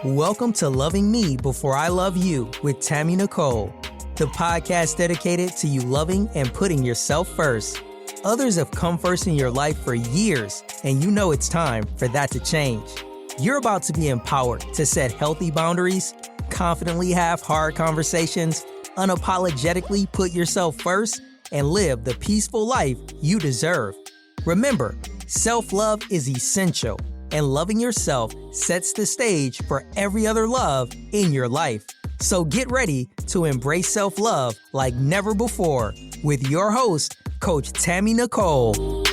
Welcome to Loving Me Before I Love You with Tammy Nicole, the podcast dedicated to you loving and putting yourself first. Others have come first in your life for years, and you know it's time for that to change. You're about to be empowered to set healthy boundaries, confidently have hard conversations, unapologetically put yourself first, and live the peaceful life you deserve. Remember, self-love is essential, and loving yourself sets the stage for every other love in your life. So get ready to embrace self-love like never before with your host, Coach Tammy Nicole.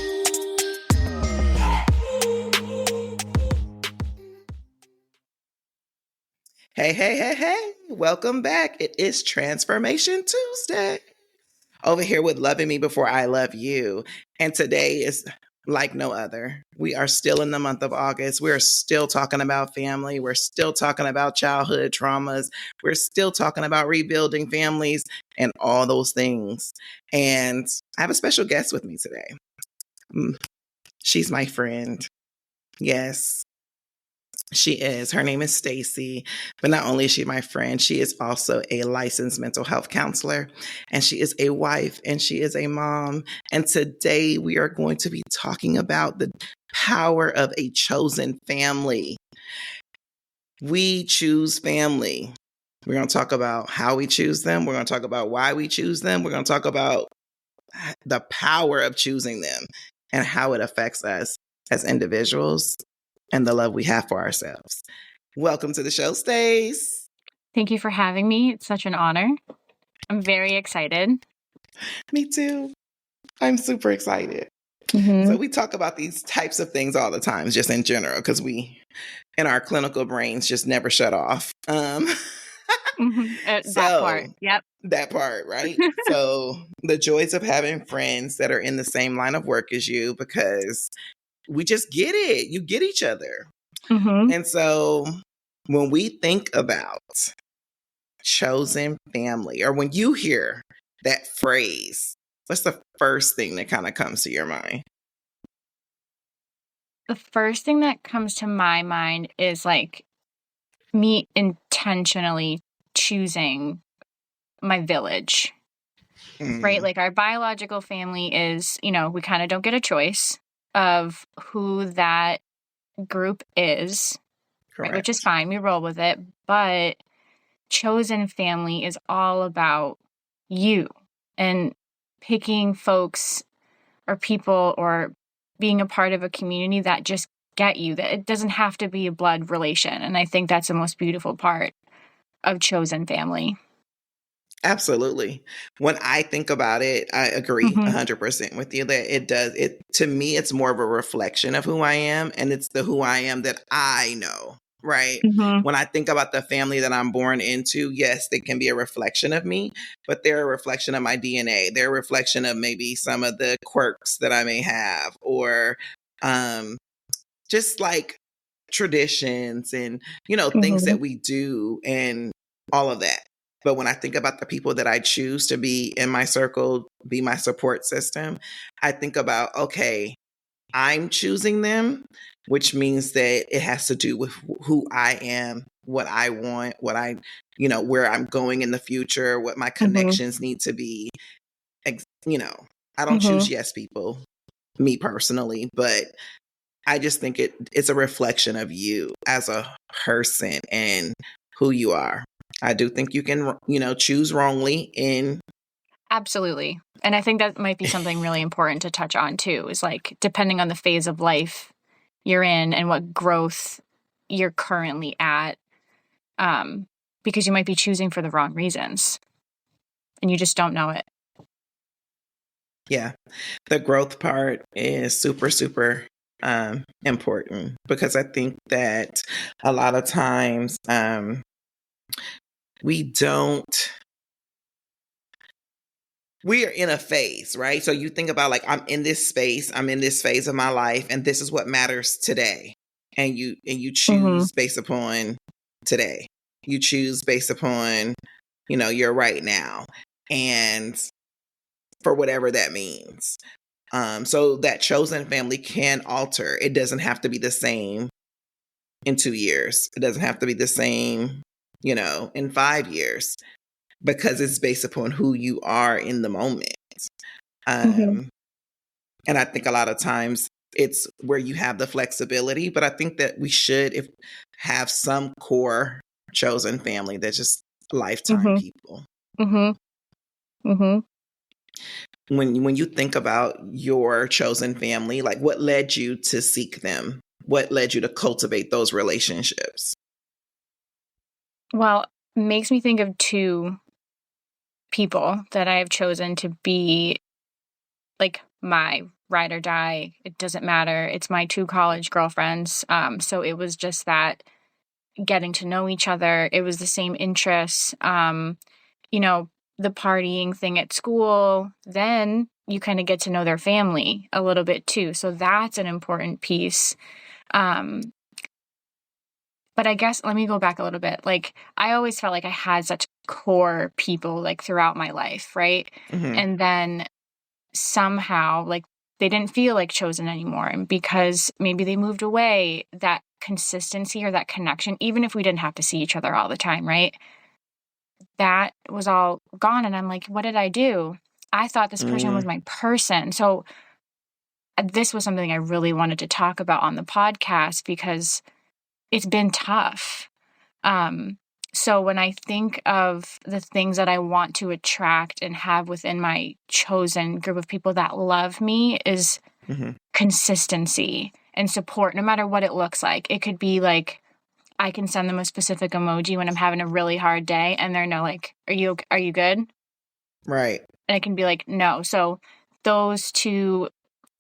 Hey. Welcome back. It is Transformation Tuesday. Over here with Loving Me Before I Love You. And today is like no other. We are still in the month of August. We're still talking about family. We're still talking about childhood traumas. We're still talking about rebuilding families and all those things. And I have a special guest with me today. She's my friend. Yes, she is. Her name is Stacy. But not only is she my friend, she is also a licensed mental health counselor, and she is a wife, and she is a mom. And today we are going to be talking about the power of a chosen family. We choose family. We're going to talk about how we choose them. We're going to talk about why we choose them. We're going to talk about the power of choosing them and how it affects us as individuals and the love we have for ourselves. Welcome to the show, Stace. Thank you for having me. It's such an honor. I'm very excited. Me too. I'm super excited. So we talk about these types of things all the time, just in general, because we, in our clinical brains, just never shut off. That part. Yep. That part, right? So the joys of having friends that are in the same line of work as you, because we just get it. You get each other. And so when we think about chosen family, or when you hear that phrase, what's the first thing that kind of comes to your mind? The first thing that comes to my mind is like me intentionally choosing my village, right? Like our biological family is, we kind of don't get a choice of who that group is, right? Which is fine. We roll with it. But chosen family is all about you and picking folks or people or being a part of a community that just get you, that it doesn't have to be a blood relation. And I think that's the most beautiful part of chosen family. Absolutely. When I think about it, I agree 100% with you that it does. To me, it's more of a reflection of who I am, and it's the who I am that I know, right? When I think about the family that I'm born into, yes, they can be a reflection of me, but they're a reflection of my DNA. They're a reflection of maybe some of the quirks that I may have, or just like traditions and, things that we do and all of that. But when I think about the people that I choose to be in my circle, be my support system, I think about, okay, I'm choosing them, which means that it has to do with who I am, what I want, what I, where I'm going in the future, what my connections need to be. I don't choose yes people, me personally, but I just think it's a reflection of you as a person and who you are. I do think you can, choose wrongly in. Absolutely. And I think that might be something really important to touch on too, is like, depending on the phase of life you're in and what growth you're currently at, because you might be choosing for the wrong reasons and you just don't know it. Yeah. The growth part is super, super important, because I think that a lot of times we are in a phase, right? So you think about like, I'm in this space, I'm in this phase of my life, and this is what matters today. And you choose based upon today. You choose based upon, your right now. And for whatever that means. So that chosen family can alter. It doesn't have to be the same in 2 years. It doesn't have to be the same, in 5 years, because it's based upon who you are in the moment. Mm-hmm. And I think a lot of times it's where you have the flexibility, but I think that we should have some core chosen family that's just lifetime Mm-hmm. people. Mm-hmm. Mm-hmm. When you think about your chosen family, like what led you to seek them? What led you to cultivate those relationships? Well, makes me think of two people that I have chosen to be like my ride or die. It doesn't matter. It's my two college girlfriends. So it was just that getting to know each other. It was the same interests. You know, the partying thing at school. Then you kind of get to know their family a little bit too. So that's an important piece. Um, but I guess let me go back a little bit. Like I always felt like I had such core people like throughout my life, right? Mm-hmm. And then somehow like they didn't feel like chosen anymore, and because maybe they moved away, that consistency or that connection, even if we didn't have to see each other all the time, right, that was all gone. And I'm like, what did I do? I thought this person was Mm, my person. So this was something I really wanted to talk about on the podcast because it's been tough. um so when I think of the things that I want to attract and have within my chosen group of people that love me is mm-hmm. consistency and support, no matter what it looks like. It could be like I can send them a specific emoji when I'm having a really hard day, and they're no like, "Are you good?" And Right. I can be like, "No." So those two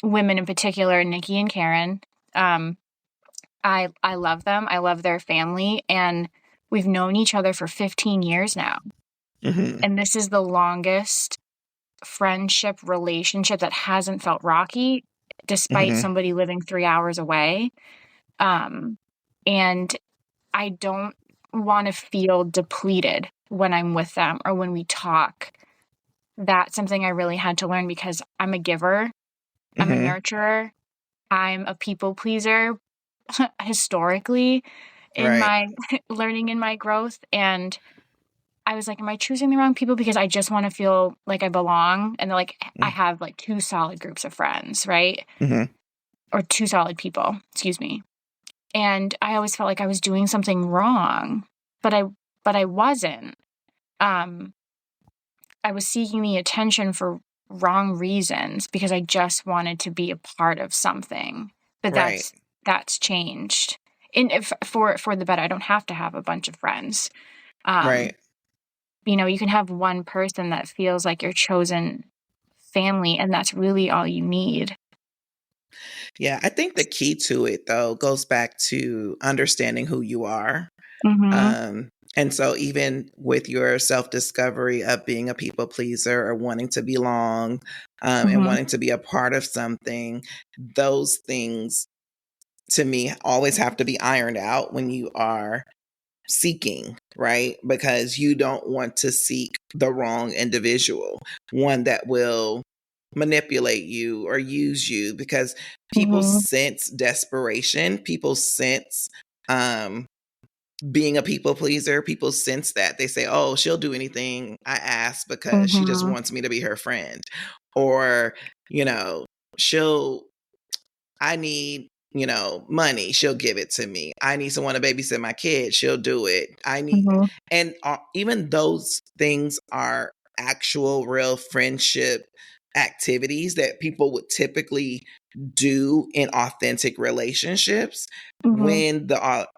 women in particular, Nikki and Karen, um, I love them. I love their family, and we've known each other for 15 years now. Mm-hmm. And this is the longest friendship relationship that hasn't felt rocky, despite Mm-hmm. somebody living 3 hours away. Um, and I don't want to feel depleted when I'm with them or when we talk. That's something I really had to learn because I'm a giver, I'm a Mm-hmm. nurturer, I'm a people pleaser historically in Right. my learning in my growth. And I was like, am I choosing the wrong people because I just want to feel like I belong? And like, I have like two solid groups of friends, right? Mm-hmm. Or two solid people, excuse me. And I always felt like I was doing something wrong, but I wasn't. Um, I was seeking the attention for wrong reasons because I just wanted to be a part of something. But Right. that's changed. And if for the better, I don't have to have a bunch of friends. Um, Right. you can have one person that feels like your chosen family, and that's really all you need. Yeah. I think the key to it, though, goes back to understanding who you are. Mhm. And so, even with your self discovery of being a people pleaser or wanting to belong and Mhm. wanting to be a part of something, those things to me always have to be ironed out when you are seeking, right? Because you don't want to seek the wrong individual, one that will manipulate you or use you, because people Mhm. sense desperation, people sense um being a people pleaser, people sense that. They say, "Oh, she'll do anything I ask because she just Mhm. wants me to be her friend." Or, you know, she'll I need, money. She'll give it to me. I need someone to babysit my kid. She'll do it. Mhm. And even those things are actual, real friendship activities that people would typically do in authentic relationships. Mhm.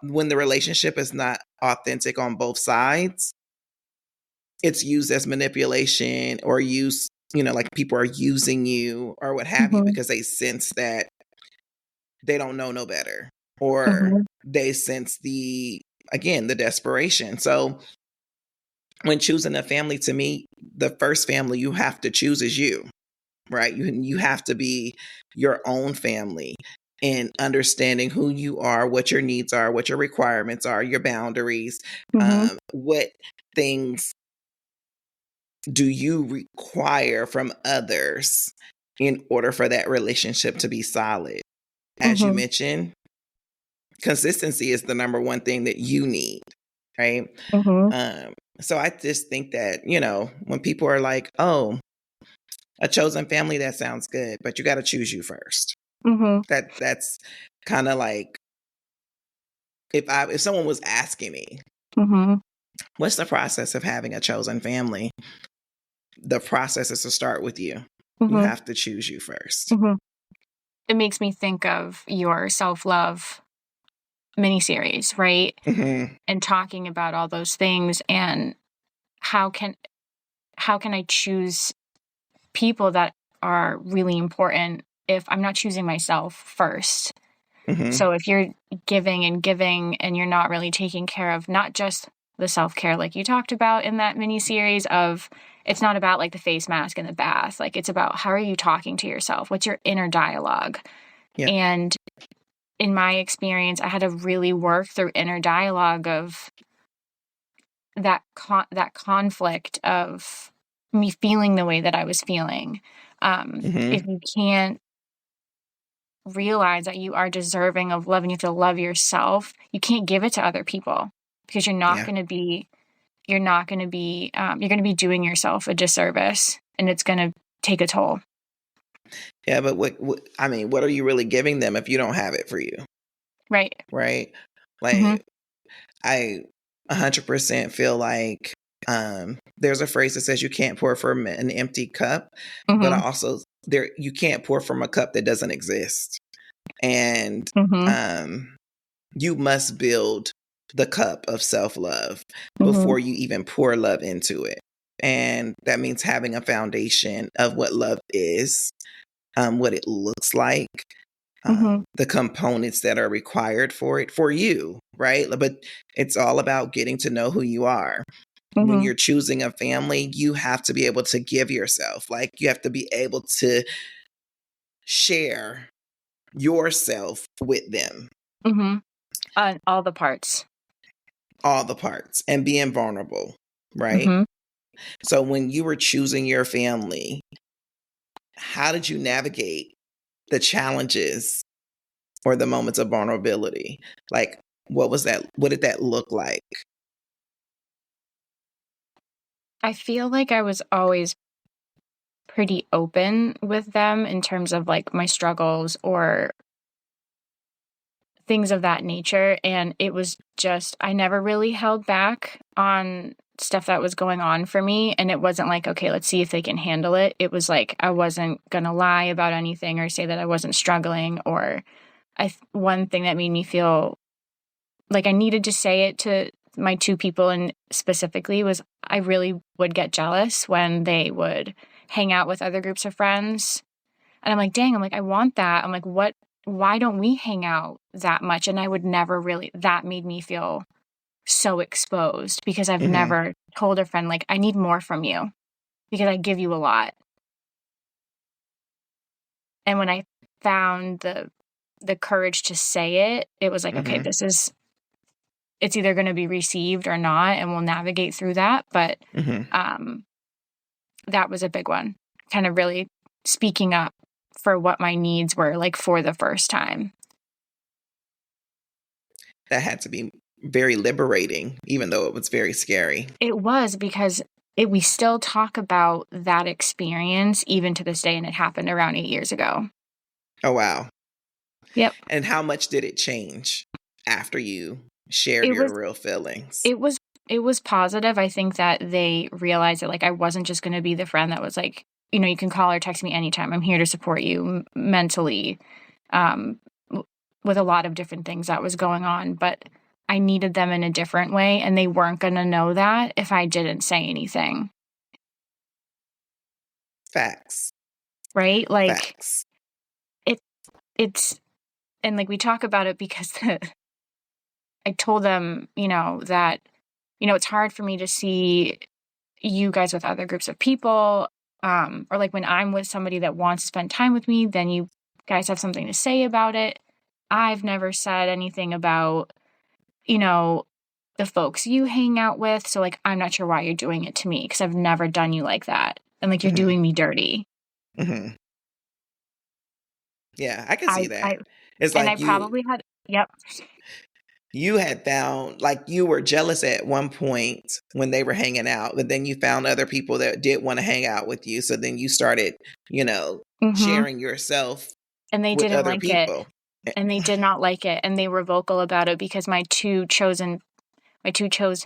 When the relationship is not authentic on both sides, it's used as manipulation or like people are using you or what have you Mhm. because they sense that they don't know no better, or Mhm. they sense the desperation. So when choosing a family, to me, the first family you have to choose is you, right? You have to be your own family in understanding who you are, what your needs are, what your requirements are, your boundaries, Mhm. what things do you require from others, in order for that relationship to be solid. As you mentioned, consistency is the number one thing that you need, right? So I just think that, when people are like, oh, a chosen family, that sounds good, but you got to choose you first. That's kind of like, if someone was asking me, what's the process of having a chosen family? The process is to start with you. You have to choose you first. It makes me think of your self-love miniseries, right? And talking about all those things, and how can I choose people that are really important if I'm not choosing myself first? So if you're giving and you're not really taking care of not just the self-care like you talked about in that mini series of, it's not about like the face mask and the bath, like it's about how are you talking to yourself? What's your inner dialogue? Yeah. And in my experience, I had to really work through inner dialogue of that conflict of me feeling the way that I was feeling. If you can't realize that you are deserving of love and you have to love yourself, you can't give it to other people, because you're going to be doing yourself a disservice, and it's going to take a toll. Yeah, but what are you really giving them if you don't have it for you? Right. Like, I 100% feel like there's a phrase that says you can't pour from an empty cup, but also you can't pour from a cup that doesn't exist. And you must build the cup of self-love before you even pour love into it. And that means having a foundation of what love is, what it looks like, the components that are required for it, for you, right? But it's all about getting to know who you are. When you're choosing a family, you have to be able to give yourself. Like, you have to be able to share yourself with them. All the parts. And being vulnerable, right? So when you were choosing your family, how did you navigate the challenges or the moments of vulnerability? Like, what was that? What did that look like? I feel like I was always pretty open with them in terms of like my struggles or things of that nature. And it was just, I never really held back on stuff that was going on for me. And it wasn't like, okay, let's see if they can handle it. It was like, I wasn't going to lie about anything or say that I wasn't struggling. Or one thing that made me feel like I needed to say it to my two people, and specifically, was I really would get jealous when they would hang out with other groups of friends. And I'm like, dang, I want that. I'm like, why don't we hang out that much? And I would never really, that made me feel so exposed, because I've never told a friend, like, I need more from you because I give you a lot. And when I found the courage to say it, it was like, okay, it's either going to be received or not, and we'll navigate through that. But that was a big one, kind of really speaking up for what my needs were, like, for the first time. That had to be very liberating, even though it was very scary. It was, because we still talk about that experience even to this day, and it happened around 8 years ago. Oh, wow. Yep. And how much did it change after you shared your real feelings? It was positive. I think that they realized that, like, I wasn't just going to be the friend that was like, you can call or text me anytime. I'm here to support you mentally, with a lot of different things that was going on. But I needed them in a different way, and they weren't going to know that if I didn't say anything. Facts. Right? Like, Facts. it's, and like we talk about it because I told them, that, it's hard for me to see you guys with other groups of people, or like when I'm with somebody that wants to spend time with me, then you guys have something to say about it. I've never said anything about, the folks you hang out with. So, like, I'm not sure why you're doing it to me, because I've never done you like that. And, like, you're doing me dirty. Yeah, I can see I that. It's and I like probably had, yep. you had found, like, you were jealous at one point when they were hanging out, but then you found other people that did want to hang out with you. So then you started, Mhm. sharing yourself And they with didn't other like it, people. and they did not like it, and they were vocal about it because my two chosen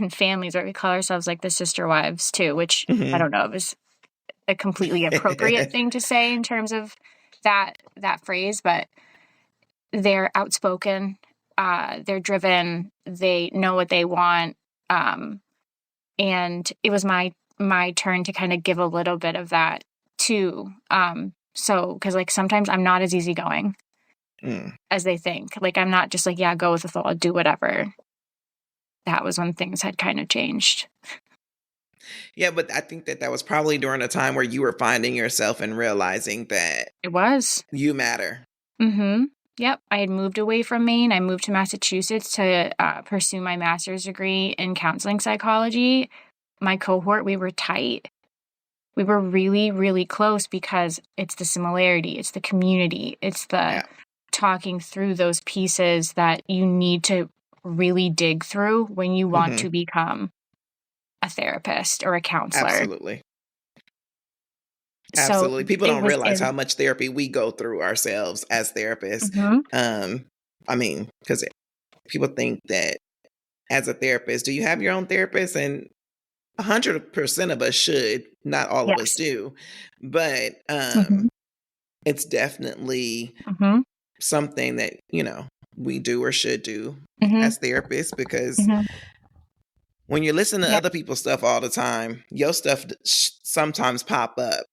families, right? We call ourselves like the sister wives too, which I Mhm. don't know if is a completely appropriate thing to say in terms of that phrase, but they're outspoken, they're driven, they know what they want, and it was my turn to kind of give a little bit of that too. So because like sometimes I'm not as easygoing Mm. as they think. Like I'm not just like, yeah, go with the flow, do whatever. That was when things had kind of changed. Yeah, but I think that was probably during a time where you were finding yourself and realizing that It was. you matter. Mm-hmm. Yep. I had moved away from Maine. I moved to Massachusetts to pursue my master's degree in counseling psychology. My cohort, we were tight. We were really, really close because it's the similarity, it's the community, it's the Yeah. talking through those pieces that you need to really dig through when you want Mhm. to become a therapist or a counselor. Absolutely. So Absolutely. People it don't was, realize how much therapy we go through ourselves as therapists. mm-hmm, I mean, because people think that as a therapist, do you have your own therapist? And 100% of us should. Not all of us yes. do, but Mm-hmm, it's definitely mm-hmm, something that we do or should do mm-hmm, as therapists, because mm-hmm. when you listen to Yep. other people's stuff all the time, your stuff sometimes pop up,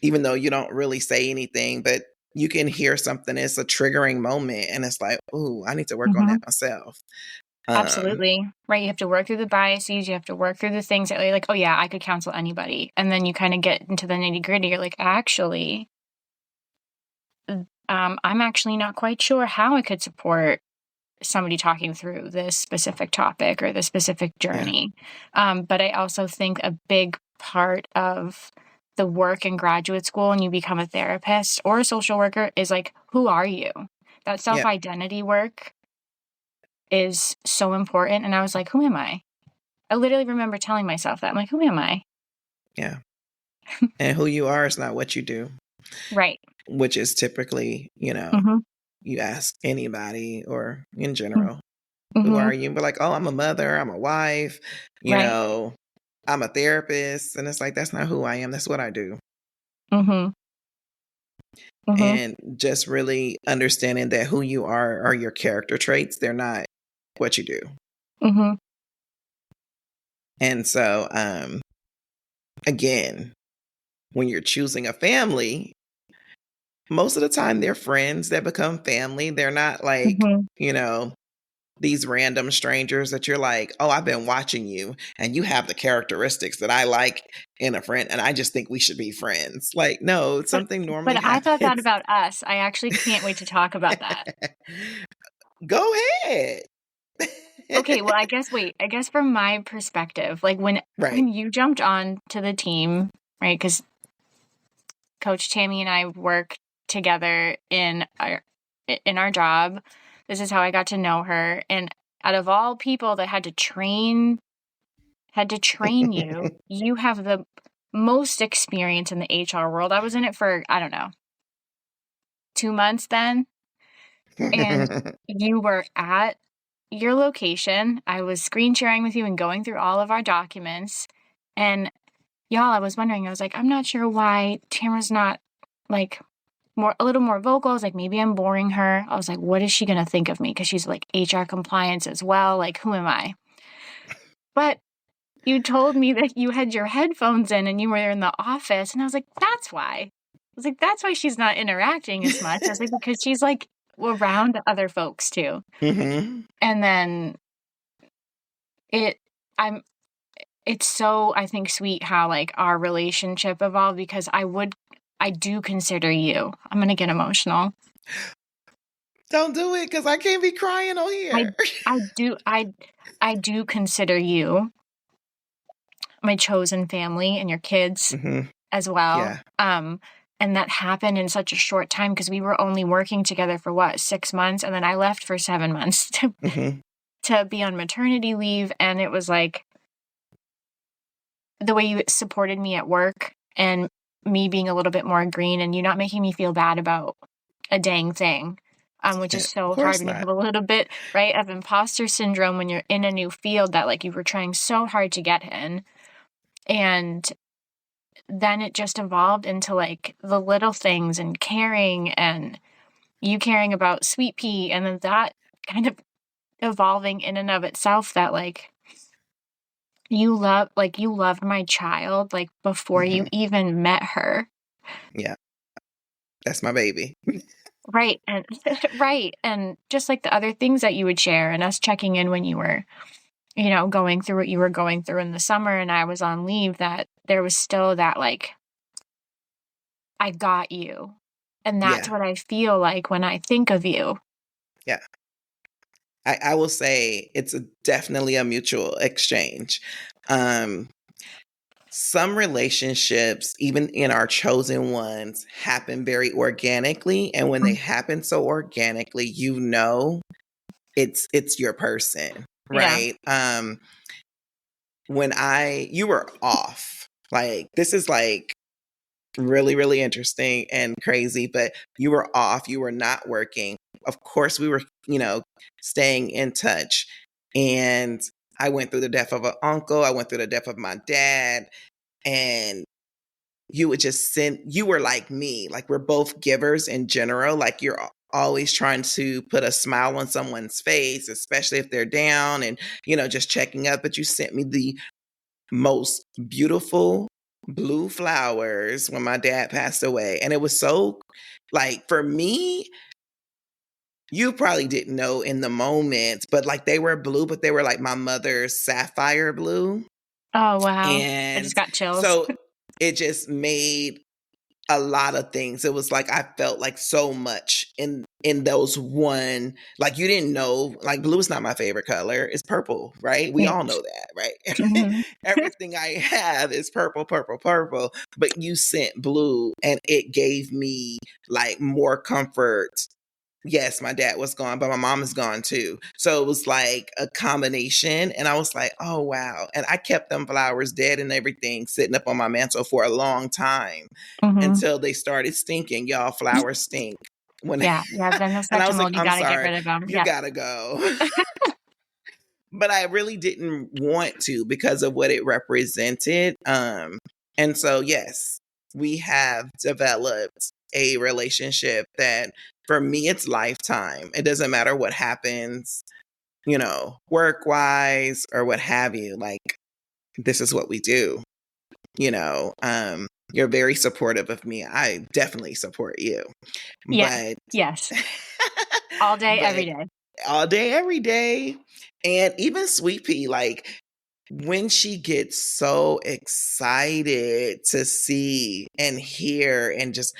even though you don't really say anything, but you can hear something. It's a triggering moment, and it's like, "Ooh, I need to work on Mm-hmm. that myself." Um, Absolutely. Right. You have to work through the biases. You have to work through the things that you're like, oh yeah, I could counsel anybody. And then you kind of get into the nitty gritty. You're like, actually, I'm actually not quite sure how I could support somebody talking through this specific topic or this specific yeah, journey. But I also think a big part of the work in graduate school when you become a therapist or a social worker is like, who are you? That yeah, self-identity work is so important. And I was like, who am I? I literally remember telling myself that. I'm like, who am I? yeah. And who you are is not what you do, Right. which is typically, Mm-hmm. you ask anybody or in general, who Mm-hmm. are you? But like, oh, I'm a mother, I'm a wife, Right. I'm a therapist. And it's like, that's not who I am. That's what I do. Mm-hmm. Mm-hmm. And just really understanding that who you are your character traits. They're not what you do. Mm-hmm. And so, again, when you're choosing a family, most of the time they're friends that become family. They're not like, Mm-hmm. these random strangers that you're like, oh, I've been watching you and you have the characteristics that I like in a friend. And I just think we should be friends. Like, no, But something normally but I thought that happens. about us. I actually can't wait to talk about that. Go ahead. Okay, well, I guess from my perspective, like Right. when you jumped on to the team, right? Because Coach Tammy and I work together in our job. This is how I got to know her. And out of all people that had to train you, you have the most experience in the HR world. I was in it for, I don't know, 2 months then. And you were at your location. I was screen sharing with you and going through all of our documents. And y'all, I was wondering, I was like, I'm not sure why Tamara's not like a little more vocal. I was like, maybe I'm boring her. I was like, what is she going to think of me? Because she's like HR compliance as well. Like, who am I? But you told me that you had your headphones in and you were in the office. And I was like, that's why. I was like, that's why she's not interacting as much. I was like, because she's like around other folks too. Mm-hmm. And then it, I'm, it's so, I think, sweet how like our relationship evolved because I do consider you, I'm going to get emotional. Don't do it because I can't be crying on here. I do consider you my chosen family and your kids Mm-hmm. as well. Yeah. And that happened in such a short time because we were only working together for 6 months. And then I left for 7 months to be on maternity leave. And it was like the way you supported me at work and me being a little bit more green and you not making me feel bad about a dang thing, which is so hard when you have a little bit, right, of imposter syndrome when you're in a new field that like you were trying so hard to get in. And then it just evolved into like the little things and caring and you caring about Sweet Pea, and then that kind of evolving in and of itself that like you loved my child like before you even met her. Yeah. That's my baby. Right. And right. And just like the other things that you would share and us checking in when you were, going through what you were going through in the summer and I was on leave, that there was still that like, I got you. And that's what I feel like when I think of you. Yeah. I will say it's definitely a mutual exchange. Some relationships, even in our chosen ones, happen very organically. And when they happen so organically, it's your person, right? Yeah. When you were off, like this is like really, really interesting and crazy, but you were off, you were not working. Of course, we were, staying in touch. And I went through the death of an uncle. I went through the death of my dad. And you would just you were like me, like we're both givers in general. Like you're always trying to put a smile on someone's face, especially if they're down and, just checking up. But you sent me the most beautiful blue flowers when my dad passed away. And it was so like, for me, you probably didn't know in the moment, but like they were blue, but they were like my mother's sapphire blue. Oh, wow. And I just got chills. So it just made a lot of things. It was like I felt like so much in those one, like you didn't know, like blue is not my favorite color. It's purple, right? We all know that, right? Everything I have is purple, purple, purple. But you sent blue and it gave me like more comfort. Yes, my dad was gone, but my mom is gone too. So it was like a combination. And I was like, oh, wow. And I kept them flowers dead and everything sitting up on my mantle for a long time until they started stinking. Y'all, flowers stink. Then they'll start to mold. You gotta get rid of them. You gotta go. But I really didn't want to because of what it represented. And so, yes, we have developed a relationship that for me, it's lifetime. It doesn't matter what happens, work wise or what have you. Like, this is what we do. You're very supportive of me. I definitely support you. Yeah. But, yes. All day, every day. All day, every day. And even Sweet Pea, like when she gets so excited to see and hear and just,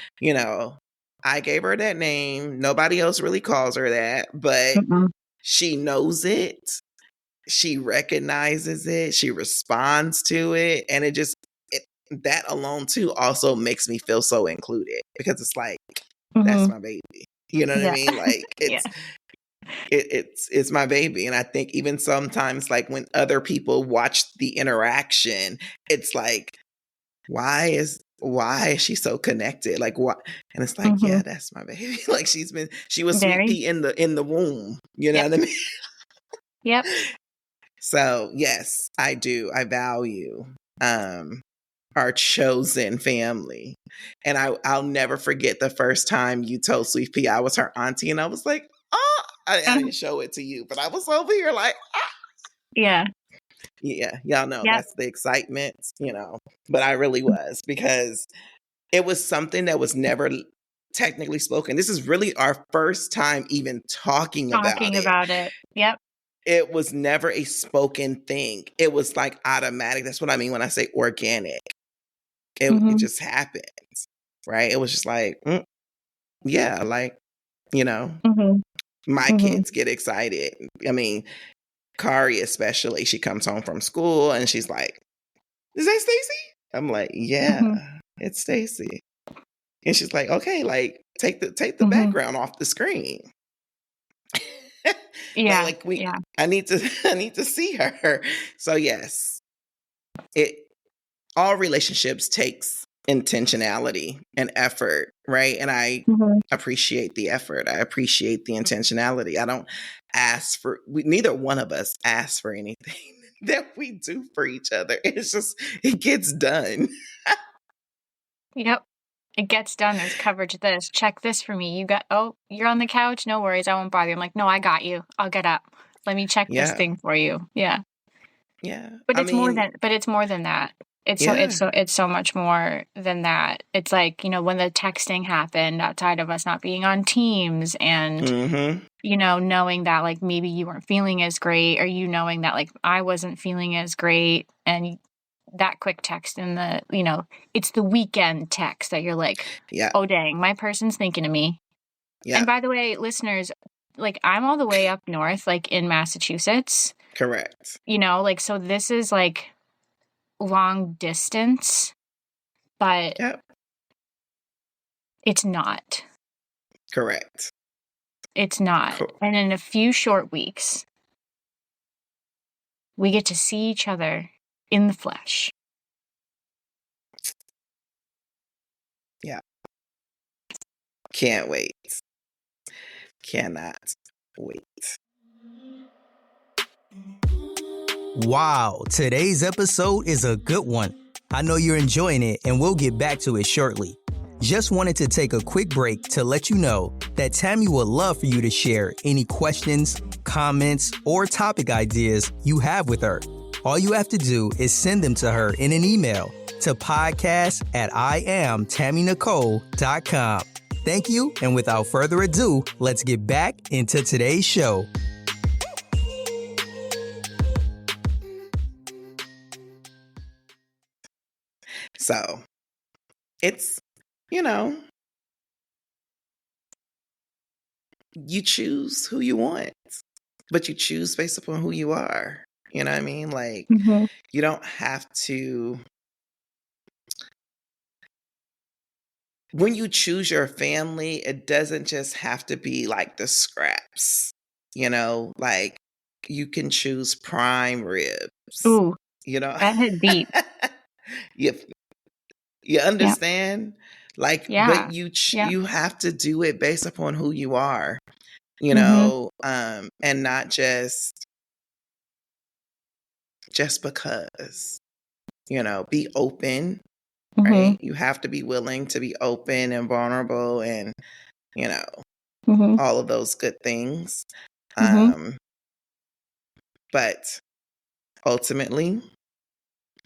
I gave her that name. Nobody else really calls her that, but she knows it. She recognizes it. She responds to it. And that alone too also makes me feel so included because it's like, that's my baby. You know what I mean? Like it's my baby. And I think even sometimes like when other people watch the interaction, it's like, why is she so connected? Like what? And it's like, yeah, that's my baby. Like she was Sweet Pea in the womb. You know what I mean? Yep. So yes, I do. I value our chosen family. And I'll never forget the first time you told Sweet Pea I was her auntie. And I was like, oh, I didn't show it to you, but I was over here like, yeah. Yeah, y'all know that's the excitement, but I really was because it was something that was never technically spoken. This is really our first time even talking about it. Yep. It was never a spoken thing. It was like automatic. That's what I mean when I say organic. It just happened, right? It was just like, yeah, like, my kids get excited. I mean, Kari especially, she comes home from school and she's like, is that Stacy? I'm like, yeah, it's Stacy. And she's like, okay, like take the background off the screen. Yeah. like we Yeah. I need to I need to see her. So yes, it all relationships takes intentionality and effort, right? And I appreciate the effort. I appreciate the intentionality. I don't ask for neither one of us asks for anything that we do for each other. It's just it gets done. Yep. It gets done. There's coverage of this. Check this for me. You're on the couch? No worries. I won't bother you. I'm like, no, I got you. I'll get up. Let me check this Yeah. thing for you. Yeah. Yeah. But it's more than that. It's so much more than that. It's like, when the texting happened outside of us not being on Teams and, knowing that like maybe you weren't feeling as great, or knowing that like I wasn't feeling as great, and that quick text and it's the weekend text that you're like, oh dang, my person's thinking of me. Yeah. And by the way, listeners, like I'm all the way up north, like in Massachusetts. Correct. So this is like long distance, but it's not. Correct. It's not. And in a few short weeks, we get to see each other in the flesh. Yeah. Can't wait. Cannot wait. Wow, today's episode is a good one. I know you're enjoying it, and we'll get back to it shortly. Just wanted to take a quick break to let you know that Tammy would love for you to share any questions, comments, or topic ideas you have with her. All you have to do is send them to her in an email to podcast@IamTammyNicole.com. Thank you, and without further ado, let's get back into today's show. So, it's, you choose who you want, but you choose based upon who you are. You know what I mean? Like, you don't have to. When you choose your family, it doesn't just have to be like the scraps, like you can choose prime ribs. Ooh, that hit deep. You understand? Like, but you have to do it based upon who you are, and not just because, be open. Right? You have to be willing to be open and vulnerable and, all of those good things. But ultimately,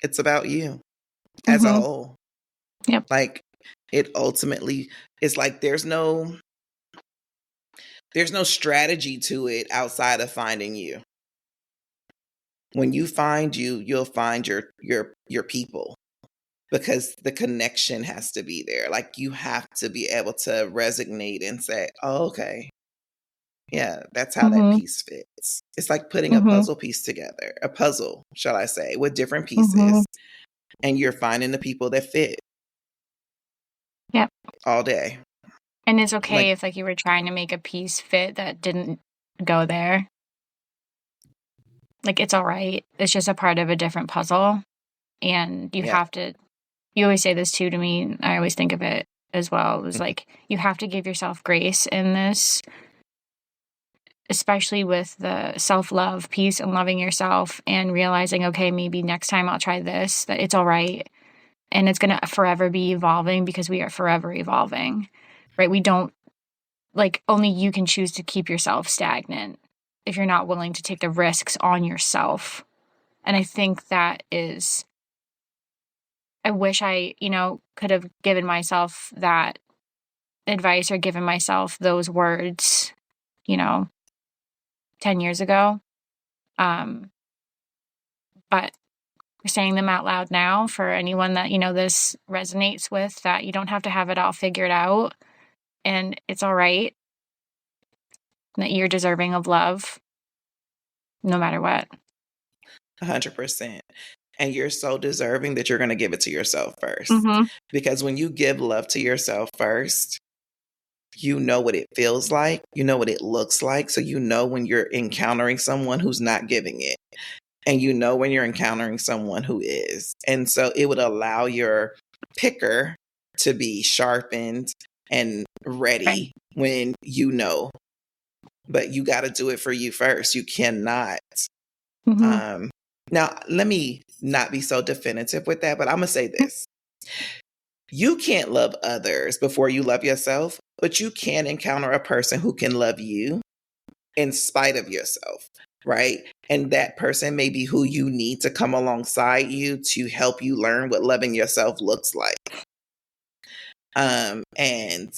it's about you as a whole. Yep. Like, it ultimately is like there's no strategy to it outside of finding you. When you find you, you'll find your people. Because the connection has to be there. Like, you have to be able to resonate and say, oh, okay, yeah, that's how that piece fits. It's like putting a puzzle piece together, a puzzle, shall I say, with different pieces. And you're finding the people that fit. Yep. All day. And it's okay if like you were trying to make a piece fit that didn't go there. Like, it's all right. It's just a part of a different puzzle. And you have to, you always say this too to me. I always think of it as well. It was like, you have to give yourself grace in this, especially with the self-love piece and loving yourself and realizing, okay, maybe next time I'll try this, that it's all right. And it's going to forever be evolving because we are forever evolving, right? We don't, like, only you can choose to keep yourself stagnant if you're not willing to take the risks on yourself. And I think that is, I wish I, could have given myself that advice or given myself those words, 10 years ago. But we're saying them out loud now for anyone that, this resonates with, that you don't have to have it all figured out. And it's all right. That you're deserving of love no matter what. 100%. and you're so deserving that you're going to give it to yourself first. Mm-hmm. Because when you give love to yourself first, you know what it feels like, you know what it looks like. So you know when you're encountering someone who's not giving it, and you know when you're encountering someone who is. And so it would allow your picker to be sharpened and ready when you know. But you got to do it for you first. You cannot. Mm-hmm. Now, let me not be so definitive with that, but I'm going to say this. You can't love others before you love yourself, but you can encounter a person who can love you in spite of yourself, right? And that person may be who you need to come alongside you to help you learn what loving yourself looks like. And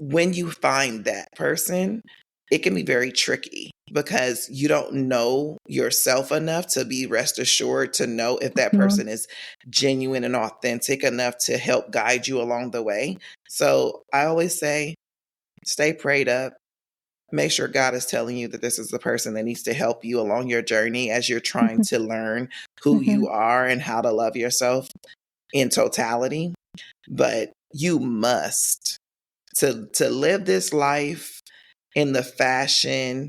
when you find that person, it can be very tricky because you don't know yourself enough to be rest assured to know if that person is genuine and authentic enough to help guide you along the way. So I always say, stay prayed up. Make sure God is telling you that this is the person that needs to help you along your journey as you're trying to learn who you are and how to love yourself in totality. But you must to live this life in the fashion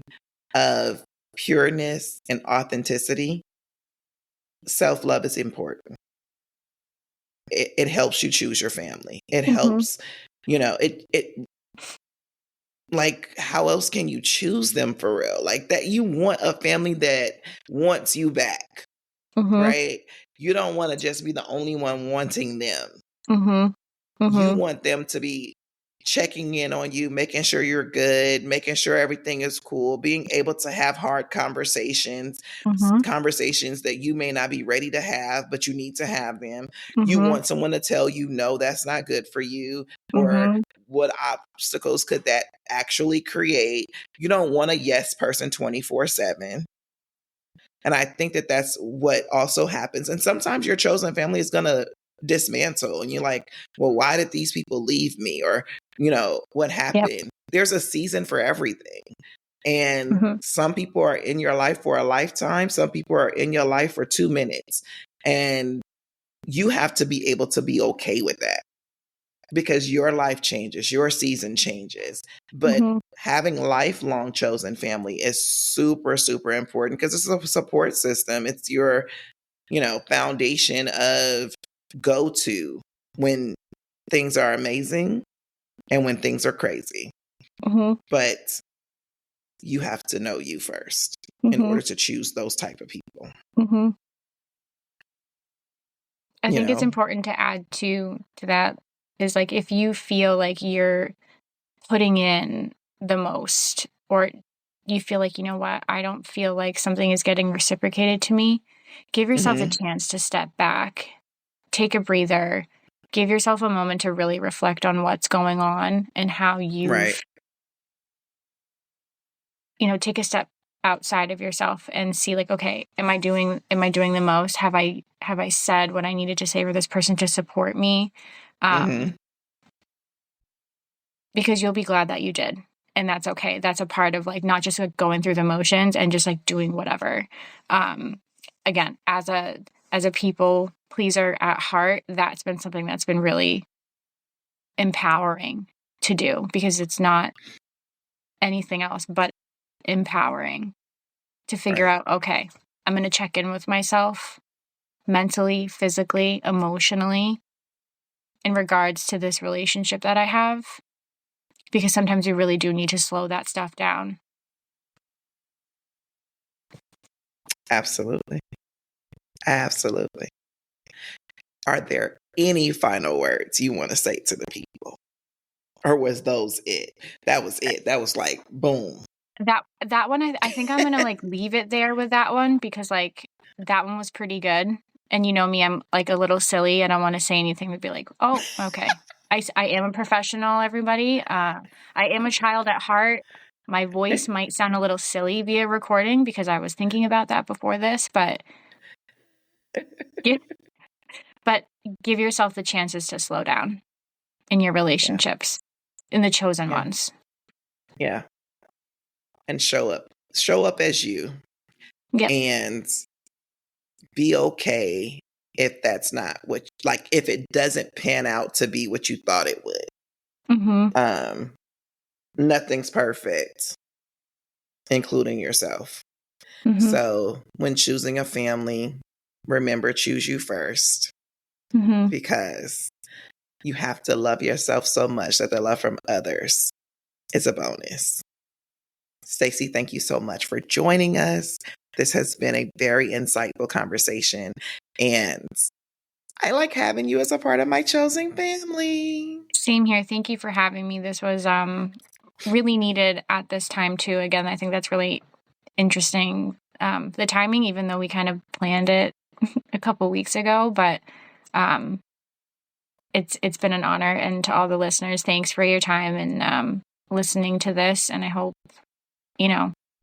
of pureness and authenticity. Self-love is important. It helps you choose your family. It helps, it like, how else can you choose them for real? Like that, you want a family that wants you back, right? You don't want to just be the only one wanting them. You want them to be checking in on you, making sure you're good, making sure everything is cool, being able to have hard conversations, conversations that you may not be ready to have, but you need to have them. You want someone to tell you, no, that's not good for you, or what obstacles could that actually create. You don't want a yes person 24/7. And I think that that's what also happens. And sometimes your chosen family is going to dismantle and you're like, well, why did these people leave me? Or, what happened? There's a season for everything. And some people are in your life for a lifetime. Some people are in your life for 2 minutes. And you have to be able to be okay with that because your life changes, your season changes. But having lifelong chosen family is super, super important because it's a support system. It's your, foundation of go to when things are amazing and when things are crazy. But you have to know you first in order to choose those type of people. I think it's important to add to that is like if you feel like you're putting in the most or you feel like, you know what, I don't feel like something is getting reciprocated to me, give yourself a chance to step back, take a breather, give yourself a moment to really reflect on what's going on and how you've, take a step outside of yourself and see like, okay, am I doing the most? Have I said what I needed to say for this person to support me? Because you'll be glad that you did. And that's okay. That's a part of like, not just like going through the motions and just like doing whatever. Again, as a people pleaser at heart, that's been something that's been really empowering to do because it's not anything else but empowering to figure out, okay, I'm going to check in with myself mentally, physically, emotionally in regards to this relationship that I have. Because sometimes you really do need to slow that stuff down. Absolutely. Absolutely. Are there any final words you want to say to the people? Or was those it? That was it. That was like, boom. That one, I think I'm going to like leave it there with that one because like that one was pretty good. And you know me, I'm like a little silly. I don't want to say anything to be like, oh, okay. I am a professional, everybody. I am a child at heart. My voice might sound a little silly via recording because I was thinking about that before this, but give yourself the chances to slow down in your relationships, in the chosen ones. Yeah. And show up. Show up as you. Yep. And be okay if that's not what, like, if it doesn't pan out to be what you thought it would. Nothing's perfect, including yourself. So when choosing a family, remember, choose you first, because you have to love yourself so much that the love from others is a bonus. Stacey, thank you so much for joining us. This has been a very insightful conversation, and I like having you as a part of my chosen family. Same here. Thank you for having me. This was really needed at this time too. Again, I think that's really interesting. The timing, even though we kind of planned it a couple weeks ago, but it's been an honor. And to all the listeners, thanks for your time and listening to this. And I hope,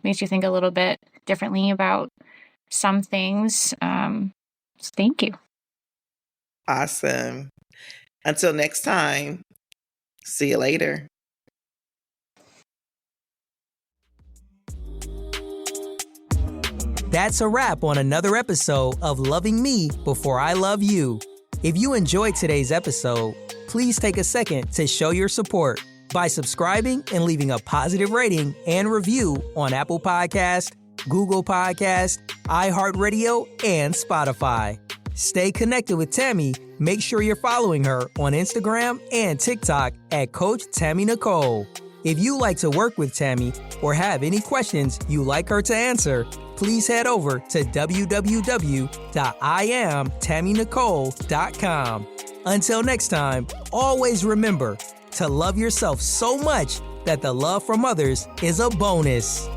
makes you think a little bit differently about some things. So thank you. Awesome. Until next time, see you later. That's a wrap on another episode of Loving Me Before I Love You. If you enjoyed today's episode, please take a second to show your support by subscribing and leaving a positive rating and review on Apple Podcast, Google Podcast, iHeartRadio, and Spotify. Stay connected with Tammy. Make sure you're following her on Instagram and TikTok at Coach Tammy Nicole. If you like to work with Tammy or have any questions you'd like her to answer, please head over to www.IamTammyNicole.com. Until next time, always remember to love yourself so much that the love from others is a bonus.